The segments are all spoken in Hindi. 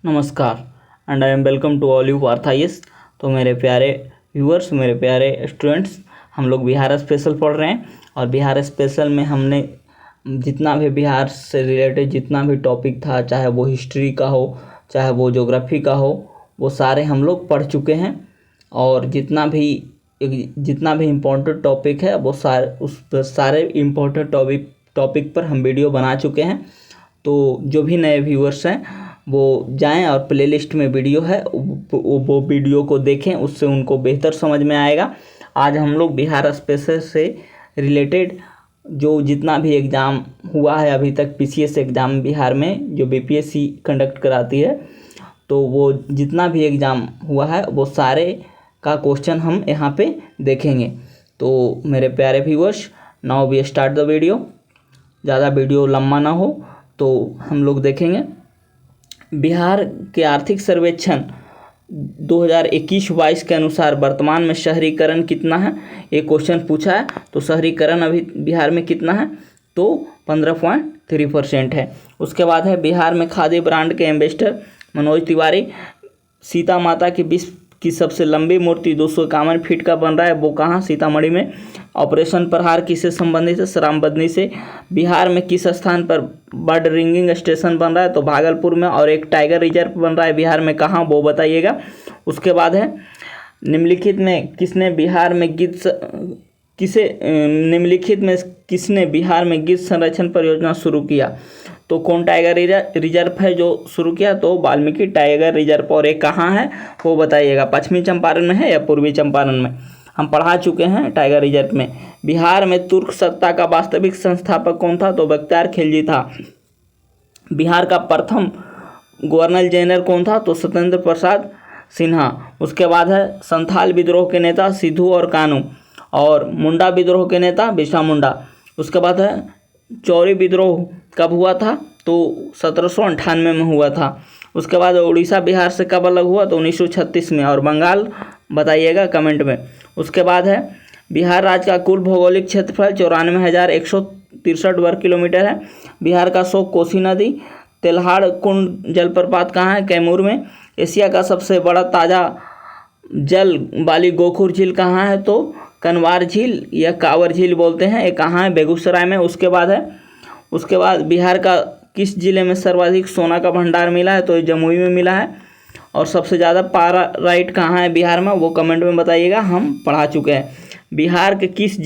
नमस्कार and I am welcome to all you पार्थाइस। तो मेरे प्यारे व्यूअर्स, मेरे प्यारे स्टूडेंट्स, हम लोग बिहार स्पेशल पढ़ रहे हैं और बिहार स्पेशल में हमने जितना भी बिहार से रिलेटेड जितना भी टॉपिक था, चाहे वो हिस्ट्री का हो चाहे वो ज्योग्राफी का हो, वो सारे हम लोग पढ़ चुके हैं। और जितना भी इम्पोर्टेंट टॉपिक है वो सारे इम्पोर्टेंट टॉपिक पर हम वीडियो बना चुके हैं। तो जो भी नए व्यूअर्स हैं वो जाएं और प्लेलिस्ट में वीडियो है वो वीडियो को देखें, उससे उनको बेहतर समझ में आएगा। आज हम लोग बिहार स्पेशल से रिलेटेड जो जितना भी एग्ज़ाम हुआ है अभी तक, पीसीएस एग्ज़ाम बिहार में जो बीपीएससी कंडक्ट कराती है, तो वो जितना भी एग्ज़ाम हुआ है वो सारे का क्वेश्चन हम यहाँ पे देखेंगे। तो मेरे प्यारे viewers, now we start the video. ज़्यादा वीडियो लंबा ना हो तो हम लोग देखेंगे। बिहार के आर्थिक सर्वेक्षण 2021-22 के अनुसार वर्तमान में शहरीकरण कितना है, एक क्वेश्चन पूछा है। तो शहरीकरण अभी बिहार में कितना है, तो 15.3% है। उसके बाद है बिहार में खादी ब्रांड के एम्बेसडर मनोज तिवारी। सीता माता की विश्व की सबसे लंबी मूर्ति 251 फीट का बन रहा है, वो कहाँ, सीतामढ़ी में। ऑपरेशन प्रहार किससे संबंधित है, शराबबंदी से। बिहार में किस स्थान पर बर्ड रिंगिंग स्टेशन बन रहा है, तो भागलपुर में। और एक टाइगर रिजर्व बन रहा है बिहार में, कहाँ, वो बताइएगा। उसके बाद है निम्नलिखित में किसने बिहार में गिद्ध संरक्षण परियोजना शुरू किया, तो कौन टाइगर रिजर्व है जो शुरू किया, तो वाल्मीकि टाइगर रिजर्व। और ये कहाँ है वो बताइएगा, पश्चिमी चंपारण में है या पूर्वी चंपारण में। हम पढ़ा चुके हैं टाइगर रिजर्व में। बिहार में तुर्क सत्ता का वास्तविक संस्थापक कौन था, तो बख्तियार खिलजी था। बिहार का प्रथम गवर्नर जनरल कौन था, तो सत्येंद्र प्रसाद सिन्हा। उसके बाद है संथाल विद्रोह के नेता सिद्धू और कानू, और मुंडा विद्रोह के नेता बिरसा मुंडा। उसके बाद है चौरी विद्रोह कब हुआ था, तो 1798 में हुआ था। उसके बाद उड़ीसा बिहार से कब अलग हुआ, तो 1936 में। और बंगाल बताइएगा कमेंट में। उसके बाद है बिहार राज्य का कुल भौगोलिक क्षेत्रफल 94,163 वर्ग किलोमीटर है। बिहार का शोक कोसी नदी। तेल्हाड़ कुंड जलप्रपात कहाँ है, कैमूर में। एशिया का सबसे बड़ा ताज़ा जल वाली गोखुर झील कहाँ है, तो कनवार झील या कांवर झील बोलते हैं, ये कहाँ है, बेगूसराय में। उसके बाद बिहार का किस जिले में सर्वाधिक सोना का भंडार मिला है, तो ये जमुई में मिला है। और सबसे ज़्यादा पाराइट कहाँ है बिहार में, वो कमेंट में बताइएगा, हम पढ़ा चुके हैं। बिहार के किस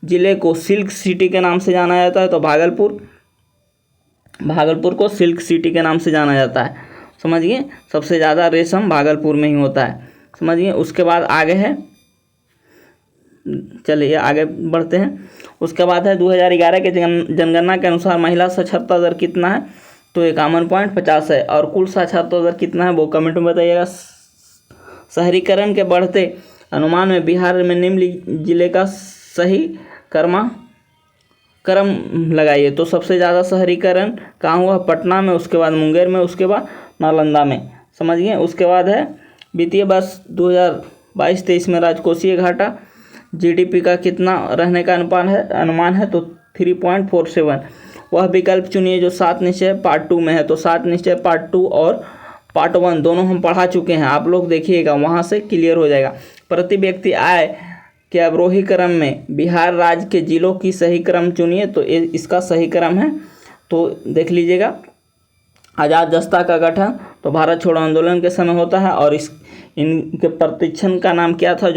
जिले को सिल्क सिटी के नाम से जाना जाता है, तो भागलपुर को सिल्क सिटी के नाम से जाना जाता है, समझिए। सबसे ज़्यादा रेशम भागलपुर में ही होता है, समझिए। उसके बाद आगे है, चलिए आगे बढ़ते हैं। उसके बाद है 2011 के जनगणना के अनुसार महिला साक्षरता दर कितना है, तो 51.50 है। और कुल साक्षरता दर कितना है वो कमेंट में बताइएगा। शहरीकरण के बढ़ते अनुमान में बिहार में निम्न जिले का सही क्रम लगाइए, तो सबसे ज़्यादा शहरीकरण कहाँ हुआ, पटना में। उसके बाद मुंगेर में। उसके बाद नालंदा में, समझिए। उसके बाद है वित्तीय वर्ष 2022-23 में राजकोषीय घाटा जीडीपी का कितना रहने का अनुमान है, तो 3.47। वह विकल्प चुनिए जो 7 निश्चय पार्ट 2 में है, तो 7 निश्चय पार्ट 2 और पार्ट 1 दोनों हम पढ़ा चुके हैं, आप लोग देखिएगा, वहाँ से क्लियर हो जाएगा। प्रति व्यक्ति आय के अवरोही क्रम में बिहार राज्य के जिलों की सही क्रम चुनिए, तो इसका सही क्रम है, तो देख लीजिएगा। आज़ाद जस्ता का गठन तो भारत छोड़ो आंदोलन के समय होता है। और इनके प्रतिष्ठान का नाम क्या था,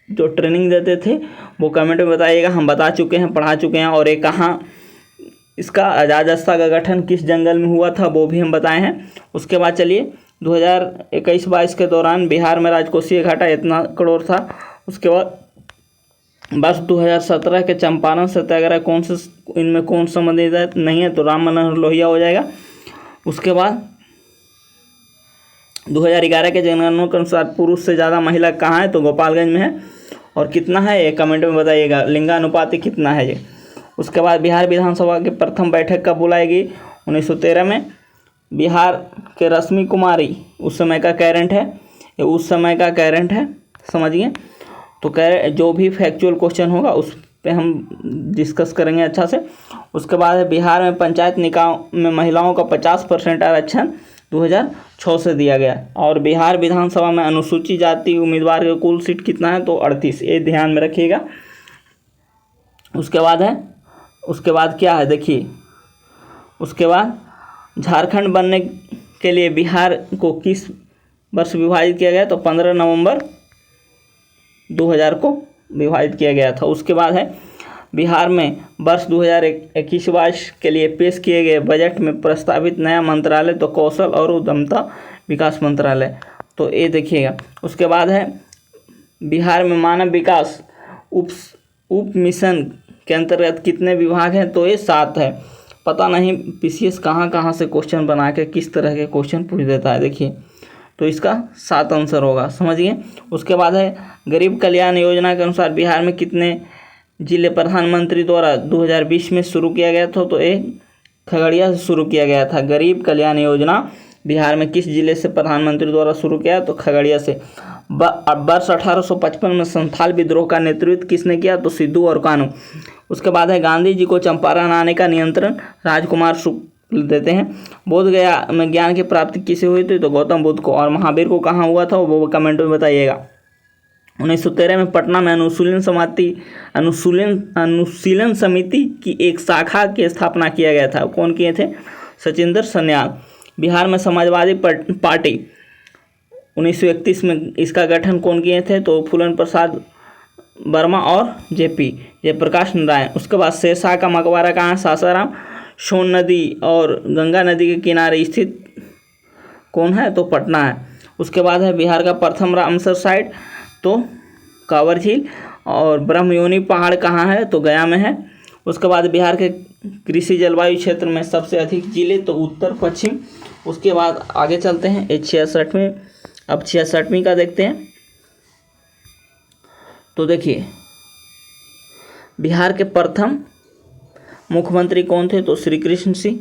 जो ट्रेनिंग देते थे, वो कमेंट में बताइएगा, हम बता चुके हैं, पढ़ा चुके हैं। और ये कहाँ, इसका आज़ाद जस्ता का गठन किस जंगल में हुआ था, वो भी हम बताए हैं। उसके बाद चलिए 2021-22 के दौरान बिहार में राजकोषीय घाटा इतना करोड़ था। उसके बाद बस 2017 के चंपारण सत्याग्रह इनमें कौन संबंधित नहीं है, तो राम मनोहर लोहिया हो जाएगा। उसके बाद 2011 के जनगणना के अनुसार पुरुष से ज़्यादा महिला कहाँ है, तो गोपालगंज में है। और कितना है ये कमेंट में बताइएगा, लिंगानुपाति कितना है ये। उसके बाद बिहार विधानसभा की प्रथम बैठक कब बुलाई गई, 1913 में। बिहार के रश्मि कुमारी उस समय का कैरेंट है, ये उस समय का कैरेंट है, समझिए। तो जो भी फैक्चुअल क्वेश्चन होगा उस पे हम डिस्कस करेंगे अच्छा से। उसके बाद बिहार में पंचायत निकाय में महिलाओं का 50% आरक्षण 2006 से दिया गया। और बिहार विधानसभा में अनुसूचित जाति उम्मीदवार का कुल सीट कितना है, तो 38, ये ध्यान में रखिएगा। उसके बाद क्या है देखिए, उसके बाद झारखंड बनने के लिए बिहार को किस वर्ष विभाजित किया गया, तो 15 नवंबर 2000 को विभाजित किया गया था। उसके बाद है बिहार में वर्ष 2021 के लिए पेश किए गए बजट में प्रस्तावित नया मंत्रालय, तो कौशल और उद्यमिता विकास मंत्रालय, तो ये देखिएगा। उसके बाद है बिहार में मानव विकास उप मिशन के अंतर्गत कितने विभाग हैं, तो ये 7 है। पता नहीं पीसीएस कहाँ से क्वेश्चन बना के किस तरह के क्वेश्चन पूछ देता है, देखिए, तो इसका 7 आंसर होगा, समझिए। उसके बाद है गरीब कल्याण योजना के अनुसार बिहार में कितने जिले प्रधानमंत्री द्वारा 2020 में शुरू किया गया था, तो ये खगड़िया से शुरू किया गया था। गरीब कल्याण योजना बिहार में किस जिले से प्रधानमंत्री द्वारा शुरू किया, तो खगड़िया से। वर्ष 1855 में संथाल विद्रोह का नेतृत्व किसने किया, तो सिद्धू और कान्हू। उसके बाद है गांधी जी को चंपारण आने का नियंत्रण राजकुमार शुक्ल देते हैं। बोध गया में ज्ञान की प्राप्ति किसे हुई थी, तो गौतम बुद्ध को। और महावीर को कहाँ हुआ था, वो कमेंट में बताइएगा। 1913 में पटना में अनुशीलन समिति की एक शाखा की स्थापना किया गया था। कौन किए थे, सचिंदर सन्याल। बिहार में समाजवादी पार्टी 1931 में इसका गठन कौन किए थे, तो फूलन प्रसाद वर्मा और जयप्रकाश नारायण। उसके बाद शेरशाह का मकबरा कहाँ है, सासाराम। सोन नदी और गंगा नदी के किनारे स्थित कौन है, तो पटना है। उसके बाद है बिहार का प्रथम रामसर साइट, तो कांवर झील। और ब्रह्मयोनी पहाड़ कहाँ है, तो गया में है। उसके बाद बिहार के कृषि जलवायु क्षेत्र में सबसे अधिक जिले, तो उत्तर पश्चिम। उसके बाद आगे चलते हैं 66वें, अब 66वीं का देखते हैं। तो देखिए बिहार के प्रथम मुख्यमंत्री कौन थे, तो श्री कृष्ण सिंह।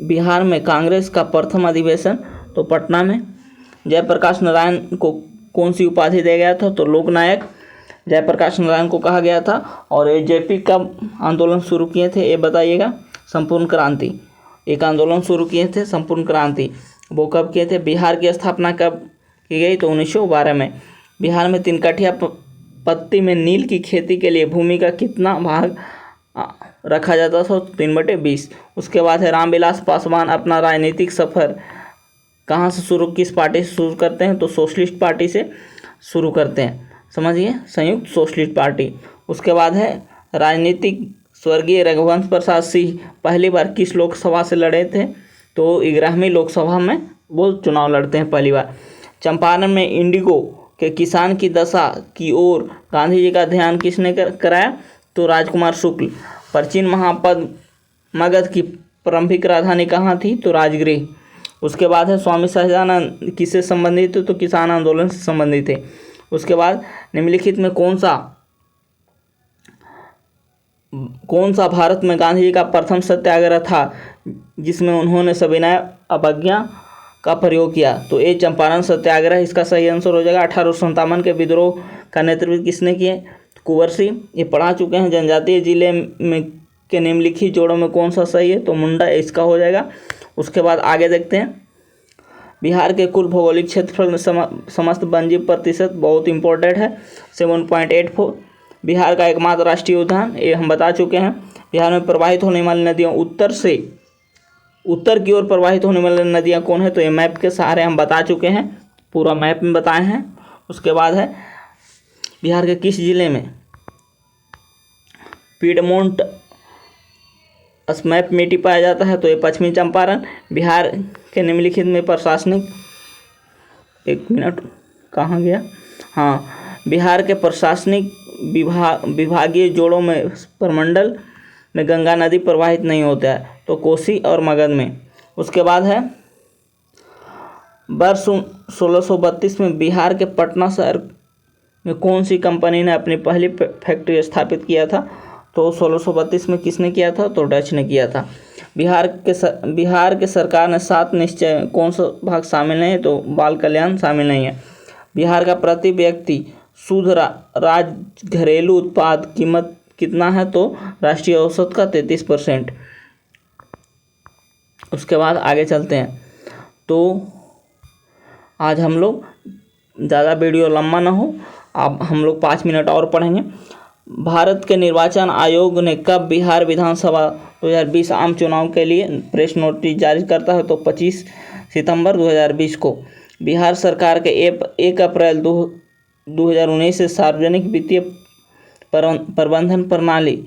बिहार में कांग्रेस का प्रथम अधिवेशन, तो पटना में। जयप्रकाश नारायण को कौन सी उपाधि दिया गया था, तो लोकनायक जयप्रकाश नारायण को कहा गया था। और जेपी कब आंदोलन शुरू किए थे, ये बताइएगा। संपूर्ण क्रांति, एक आंदोलन शुरू किए थे संपूर्ण क्रांति, वो कब किए थे। बिहार की स्थापना कब की गई, तो 1912 में। बिहार में 3 कठिया पत्ती में नील की खेती के लिए भूमि का कितना भाग रखा जाता था, 3/20। उसके बाद है रामविलास पासवान अपना राजनीतिक सफ़र कहाँ से शुरू, किस पार्टी से शुरू करते हैं, तो सोशलिस्ट पार्टी से शुरू करते हैं, समझिए, संयुक्त सोशलिस्ट पार्टी। उसके बाद है राजनीतिक स्वर्गीय रघुवंश प्रसाद सिंह पहली बार किस लोकसभा से लड़े थे, तो 11वीं लोकसभा में वो चुनाव लड़ते हैं पहली बार। चंपारण में इंडिगो के किसान की दशा की ओर गांधी जी का ध्यान किसने कराया, तो राजकुमार शुक्ल। प्राचीन महापद मगध की प्रारंभिक राजधानी कहाँ थी, तो राजगृह। उसके बाद है स्वामी सहजानंद किससे संबंधित थे, तो किसान आंदोलन से संबंधित थे। उसके बाद निम्नलिखित में कौन सा भारत में गांधी जी का प्रथम सत्याग्रह था जिसमें उन्होंने सविनय अवज्ञा का प्रयोग किया, तो ये चंपारण सत्याग्रह इसका सही आंसर हो जाएगा। 1857 के विद्रोह का नेतृत्व किसने किए, कुंवर सिंह, ये पढ़ा चुके हैं। जनजातीय जिले में के निम्नलिखित जोड़ों में कौन सा सही है, तो मुंडा इसका हो जाएगा। उसके बाद आगे देखते हैं बिहार के कुल भौगोलिक क्षेत्रफल में समस्त वन्यजीव प्रतिशत, बहुत इंपॉर्टेंट है, 7.84। बिहार का एकमात्र राष्ट्रीय उद्यान, ये हम बता चुके हैं। बिहार में प्रवाहित होने वाली नदियाँ उत्तर की ओर प्रवाहित होने वाली नदियाँ कौन है, तो ये मैप के सहारे हम बता चुके हैं, पूरा मैप में बताए हैं। उसके बाद है बिहार के किस जिले में पीडमोंट स्मैप मिट्टी पाया जाता है, तो ये पश्चिमी चंपारण। बिहार के निम्नलिखित में प्रशासनिक, एक मिनट कहाँ गया, हाँ, बिहार के प्रशासनिक विभागीय जोड़ों में प्रमंडल में गंगा नदी प्रवाहित नहीं होता है, तो कोसी और मगध में। उसके बाद है वर्ष 1632 में बिहार के पटना शहर में कौन सी कंपनी ने अपनी पहली फैक्ट्री स्थापित किया था, तो 1632 में किसने किया था, तो डच ने किया था। बिहार के सरकार ने 7 निश्चय कौन सा भाग शामिल नहीं है, तो बाल कल्याण शामिल नहीं है। बिहार का प्रति व्यक्ति शुद्ध राज घरेलू उत्पाद कीमत कितना है, तो राष्ट्रीय औसत का 33%। उसके बाद आगे चलते हैं। तो आज हम लोग ज़्यादा वीडियो लंबा ना हो, अब हम लोग 5 मिनट और पढ़ेंगे। भारत के निर्वाचन आयोग ने कब बिहार विधानसभा 2020 आम चुनाव के लिए प्रेस नोटिस जारी करता है? तो 25 सितंबर 2020 को। बिहार सरकार के 1 अप्रैल 2019 से सार्वजनिक वित्तीय प्रबंधन प्रणाली,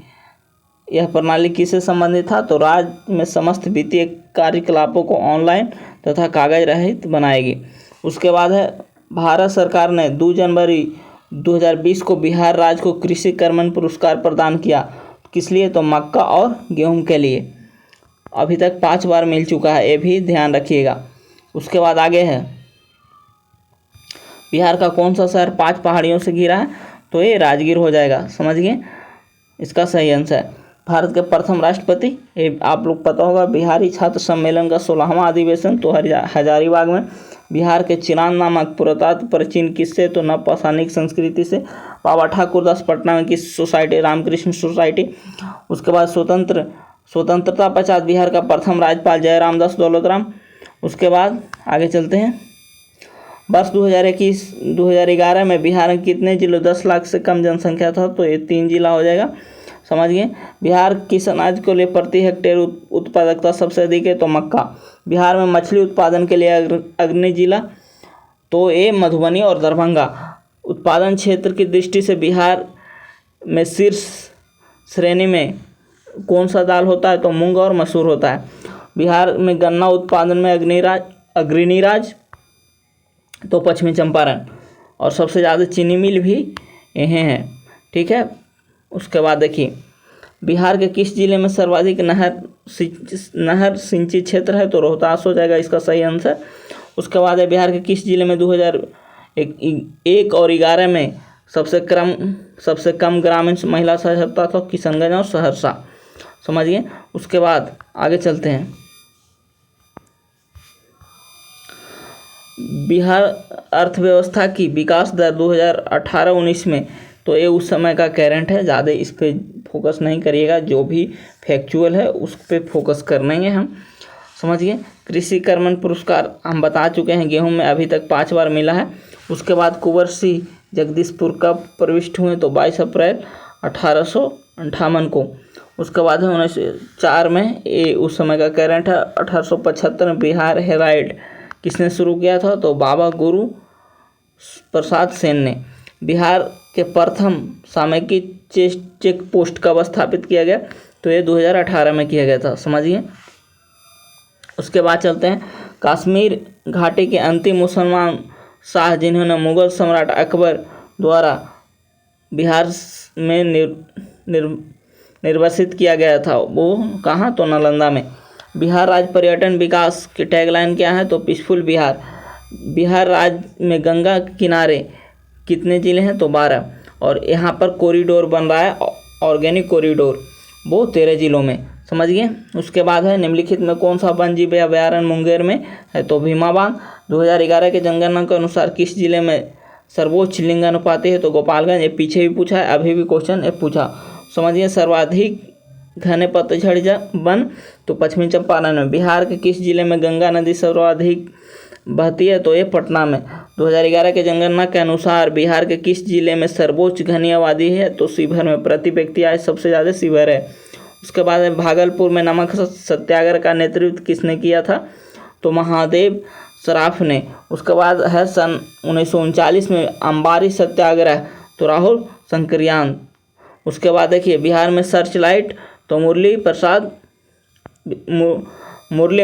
यह प्रणाली किससे संबंधित था? तो राज्य में समस्त वित्तीय कार्यकलापों को ऑनलाइन तथा कागज रहित बनाएगी। उसके बाद है भारत सरकार ने 2 जनवरी 2020 को बिहार राज्य को कृषि कर्मण पुरस्कार प्रदान किया। किस लिए? तो मक्का और गेहूं के लिए। अभी तक 5 बार मिल चुका है, ये भी ध्यान रखिएगा। उसके बाद आगे है, बिहार का कौन सा शहर 5 पहाड़ियों से घिरा है? तो ये राजगीर हो जाएगा, समझिए, इसका सही आंसर है। भारत के प्रथम राष्ट्रपति, ये आप लोग पता होगा, बिहारी छात्र सम्मेलन का 16वां अधिवेशन तो हजारीबाग में। बिहार के चिरान नामक पुरातत्व प्राचीन किससे? तो नवपाषाणिक संस्कृति से। बाबा ठाकुरदास पटना में किस सोसाइटी? रामकृष्ण सोसाइटी। उसके बाद स्वतंत्रता पश्चात बिहार का प्रथम राज्यपाल जयराम दास दौलतराम। उसके बाद आगे चलते हैं। वर्ष 2011 में बिहार में कितने जिलों 10 लाख से कम जनसंख्या था? तो ये 3 जिला हो जाएगा, समझिए। बिहार किस अनाज को लिए प्रति हेक्टेयर उत्पादकता सबसे अधिक है? तो मक्का। बिहार में मछली उत्पादन के लिए अग्रणी जिला, तो ये मधुबनी और दरभंगा। उत्पादन क्षेत्र की दृष्टि से बिहार में शीर्ष श्रेणी में कौन सा दाल होता है? तो मूंग और मसूर होता है। बिहार में गन्ना उत्पादन में अग्रणी राज्य तो पश्चिमी चंपारण, और सबसे ज़्यादा चीनी मिल भी यहीं है, ठीक है। उसके बाद देखिए, बिहार के किस जिले में सर्वाधिक नहर सिंचित क्षेत्र है? तो रोहतास हो जाएगा इसका सही आंसर। उसके बाद है, बिहार के किस जिले में 2001 और 2011 में सबसे कम ग्रामीण महिला साक्षरता था? किशनगंज और सहरसा, समझिए। उसके बाद आगे चलते हैं। बिहार अर्थव्यवस्था की विकास दर 2018-19 में, तो ये उस समय का करंट है, ज़्यादा इस पे फोकस नहीं करिएगा, जो भी फैक्चुअल है उस पे फोकस करना ही है हम, समझिए। कृषि कर्मण पुरस्कार हम बता चुके हैं, गेहूं में अभी तक 5 बार मिला है। उसके बाद कुंवर सिंह जगदीशपुर कब प्रविष्ट हुए? तो 22 अप्रैल 1858 को। उसके बाद है 1904 में, ये उस समय का करंट है। 1875 में बिहार हेराल्ड किसने शुरू किया था? तो बाबा गुरु प्रसाद सेन ने। बिहार के प्रथम सामयिक चेक पोस्ट कब स्थापित किया गया? तो ये 2018 में किया गया था, समझिए। उसके बाद चलते हैं, कश्मीर घाटी के अंतिम मुसलमान शाह जिन्होंने मुगल सम्राट अकबर द्वारा बिहार में निर्वासित किया गया था, वो कहाँ? तो नालंदा में। बिहार राज्य पर्यटन विकास की टैगलाइन क्या है? तो पीसफुल बिहार। बिहार राज्य में गंगा किनारे कितने जिले हैं? तो 12, और यहाँ पर कॉरिडोर बन रहा है, ऑर्गेनिक कॉरिडोर, वो 13 जिलों में, समझिए। उसके बाद है, निम्नलिखित में कौन सा वन जीव अभयारण्य मुंगेर में है? तो भीमा बांध। 2011 के जनगणना के अनुसार किस जिले में सर्वोच्च लिंगानुपाति है? तो गोपालगंज। ये पीछे भी पूछा है, अभी भी क्वेश्चन ये पूछा, समझिए। सर्वाधिक घने पतझड़ वन तो पश्चिमी चंपारण में। बिहार के किस जिले में गंगा नदी सर्वाधिक बहती है? तो ये पटना में। 2011 के जनगणना के अनुसार बिहार के किस जिले में सर्वोच्च घनी आबादी है? तो शिवहर में। प्रति व्यक्ति आय सबसे ज़्यादा शिवहर है। उसके बाद भागलपुर में नमक सत्याग्रह का नेतृत्व किसने किया था? तो महादेव सराफ ने। उसके बाद है सन 1939 में अंबारी सत्याग्रह, तो राहुल शंकरयान। उसके बाद देखिए, बिहार में सर्च लाइट तो मुरली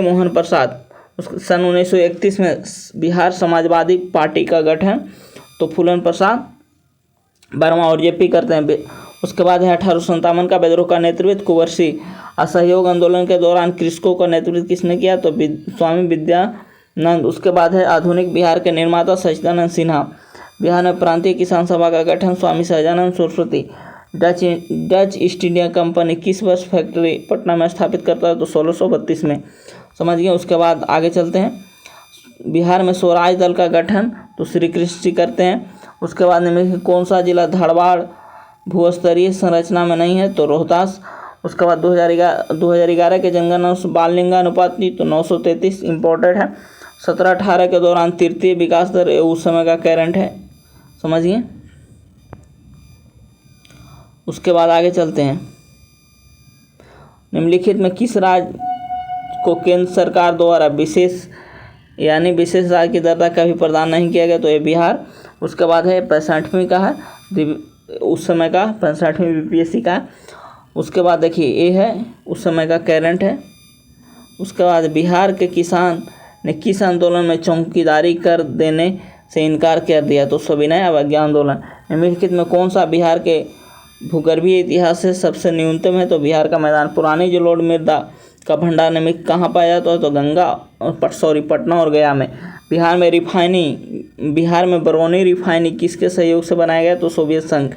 मोहन प्रसाद। सन 1931 में बिहार समाजवादी पार्टी का गठन तो फूलन प्रसाद वर्मा और जेपी करते हैं। उसके बाद है 1857 का विद्रोह का नेतृत्व कुंवर सिंह। असहयोग आंदोलन के दौरान कृषकों का नेतृत्व किसने किया? तो स्वामी विद्यानंद। उसके बाद है आधुनिक बिहार के निर्माता सच्चिदानंद सिन्हा। बिहार में प्रांतीय किसान सभा का गठन Swami Sahajanand Saraswati. Dutch East India Company किस वर्ष फैक्ट्री पटना में स्थापित करता है? तो 1632 में, समझिए। उसके बाद आगे चलते हैं, बिहार में स्वराज दल का गठन तो श्री कृष्ण जी करते हैं। उसके बाद में कौन सा जिला धारवाड़ भूस्तरीय संरचना में नहीं है? तो रोहतास। उसके बाद 2011 के जनगणना बाल लिंगानुपात तो 933 इम्पोर्टेंट है। 17-18 के दौरान तृतीय विकास दर उस समय का करंट है, समझिए। उसके बाद आगे चलते हैं। निम्नलिखित में किस राज्य को केंद्र सरकार द्वारा विशेष राज्य की दर्जा कभी प्रदान नहीं किया गया, तो ये बिहार। उसके बाद है 65वीं का है, उस समय का 65वीं बीपीएससी का है। उसके बाद देखिए ये है उस समय का करंट है। उसके बाद बिहार के किसान ने किस आंदोलन में चौकीदारी कर देने से इनकार कर दिया, तो सविनय अवज्ञा आंदोलन। निम्नलिखित में कौन सा बिहार के भूगर्भीय इतिहास से सबसे न्यूनतम है, तो बिहार का मैदान। पुरानी जलोढ़ मृदा का भंडार निम्नलिखित कहाँ पाया जाता है, तो पटना और गया में। बिहार में बरौनी रिफाइनरी किसके सहयोग से बनाया गया, तो सोवियत संघ,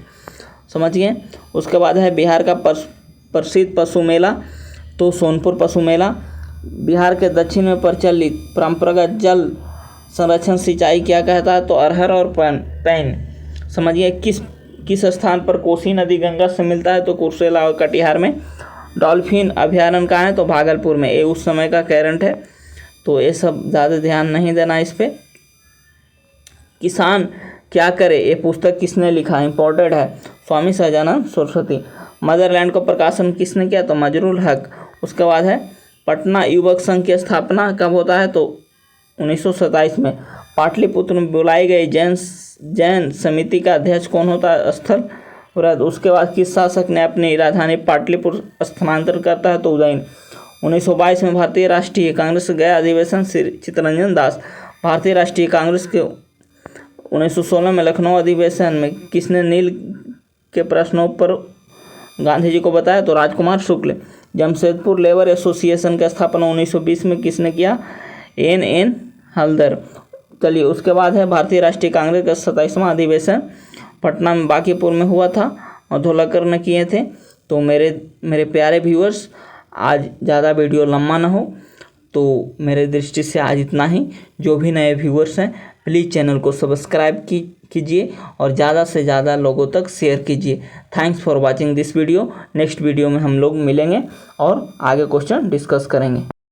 समझिए। उसके बाद है बिहार का प्रसिद्ध पशु मेला, तो सोनपुर पशु मेला। बिहार के दक्षिण में प्रचलित परंपरागत जल संरक्षण सिंचाई क्या कहता है, तो अरहर और पैन, समझिए। किस स्थान पर कोसी नदी गंगा से मिलता है, तो कुर्सेला और कटिहार में। डॉल्फिन अभ्यारण्य कहाँ है, तो भागलपुर में। ये उस समय का करंट है, तो ये सब ज़्यादा ध्यान नहीं देना इस पर। किसान क्या करे, ये पुस्तक किसने लिखा, इंपॉर्टेंट है, स्वामी सहजानंद सरस्वती। मदरलैंड को प्रकाशन किसने किया, तो मजरुल हक। उसके बाद है पटना युवक संघ की स्थापना कब होता है, तो 1927 में। पाटलिपुत्र में बुलाई गई जैन समिति का अध्यक्ष कौन होता है, स्थल। उसके बाद किस शासक ने अपनी राजधानी पाटलिपुत्र स्थानांतरित करता है, तो उदयन। 1922 में भारतीय राष्ट्रीय कांग्रेस गया अधिवेशन चित्तरंजन दास। भारतीय राष्ट्रीय कांग्रेस के 1916 में लखनऊ अधिवेशन में किसने नील के प्रश्नों पर गांधी जी को बताया, तो राजकुमार शुक्ल। जमशेदपुर लेबर एसोसिएशन की स्थापना 1920 में किसने किया, N. हल्दर। चलिए उसके बाद है भारतीय राष्ट्रीय कांग्रेस का 27वां अधिवेशन पटना में बांकीपुर में हुआ था और धोलाकर ने किए थे। तो मेरे प्यारे व्यूअर्स, आज ज़्यादा वीडियो लंबा ना हो, तो मेरे दृष्टि से आज इतना ही। जो भी नए व्यूअर्स हैं प्लीज़ चैनल को सब्सक्राइब कीजिए और ज़्यादा से ज़्यादा लोगों तक शेयर कीजिए। Thanks for watching this video. Next video में हम लोग मिलेंगे और आगे क्वेश्चन डिस्कस करेंगे।